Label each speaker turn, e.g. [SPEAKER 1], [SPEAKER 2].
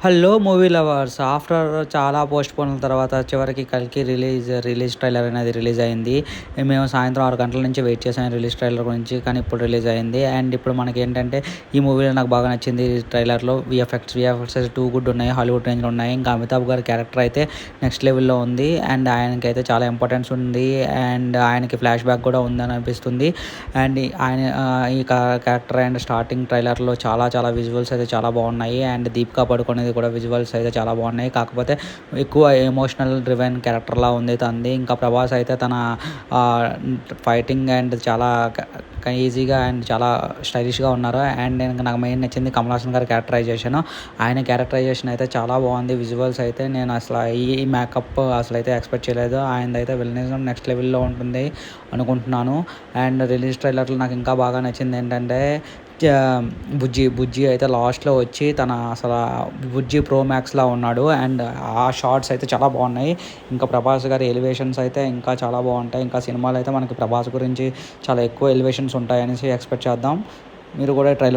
[SPEAKER 1] Hello movie lovers after చాలా పోస్ట్‌పోన్‌ల తర్వాత చివరికి 'కల్కి' రిలీజ్ ట్రైలర్ అనేది రిలీజ్ అయింది. మేము సాయంత్రం 6 గంటల నుంచి వెయిట్ చేసాం రిలీజ్ ట్రైలర్ గురించి. కానీ ఇప్పుడు రిలీజ్ అయింది. అండ్ ఇప్పుడు మనకేంటంటే ఈ మూవీలో నాకు బాగా నచ్చింది ట్రైలర్‌లో వీఎఫ్ఎక్స్ అయితే టూ గుడ్ ఉన్నాయి. హాలీవుడ్ రేంజ్‌లో ఉన్నాయి. ఇంకా అమితాబ్ గారి క్యారెక్టర్ అయితే నెక్స్ట్ లెవెల్‌లో ఉంది. అండ్ ఆయనకైతే చాలా ఇంపార్టెన్స్ ఉంది. అండ్ ఆయనకి ఫ్లాష్ బ్యాక్ కూడా ఉందని అనిపిస్తుంది. అండ్ ఆయన ఈ క్యారెక్టర్ అండ్ స్టార్టింగ్ ట్రైలర్‌లో చాలా విజువల్స్ అయితే చాలా బాగున్నాయి. అండ్ దీపికా పడుకొనే కూడా విజువల్స్ అయితే చాలా బాగున్నాయి. కాకపోతే ఎక్కువ ఎమోషనల్ డ్రివెన్ క్యారెక్టర్లా ఉంది తనది. ఇంకా ప్రభాస్ అయితే తన ఫైటింగ్ అండ్ చాలా ఈజీగా అండ్ చాలా స్టైలిష్గా ఉన్నారు. అండ్ నాకు మెయిన్ నచ్చింది కమల్ హాసన్ గారి క్యారెక్టరైజేషన్. ఆయన క్యారెక్టరైజేషన్ అయితే చాలా బాగుంది. విజువల్స్ అయితే నేను అసలు ఈ మేకప్ అసలు అయితే ఎక్స్పెక్ట్ చేయలేదు. ఆయనదైతే విలనిజం నెక్స్ట్ లెవెల్లో ఉంటుంది అనుకుంటున్నాను. అండ్ రిలీజ్ ట్రైలర్లో నాకు ఇంకా బాగా నచ్చింది ఏంటంటే బుజ్జి అయితే లాస్ట్లో వచ్చి తన అసలు బుజ్జి ప్రో మ్యాక్స్లా ఉన్నాడు. అండ్ ఆ షార్ట్స్ అయితే చాలా బాగున్నాయి. ఇంకా ప్రభాస్ గారి ఎలివేషన్స్ అయితే ఇంకా చాలా బాగుంటాయి. ఇంకా సినిమాలో అయితే మనకి ప్రభాస్ గురించి చాలా ఎక్కువ ఎలివేషన్స్ ఉంటాయనేసి ఎక్స్పెక్ట్ చేద్దాం. మీరు కూడా ట్రైలర్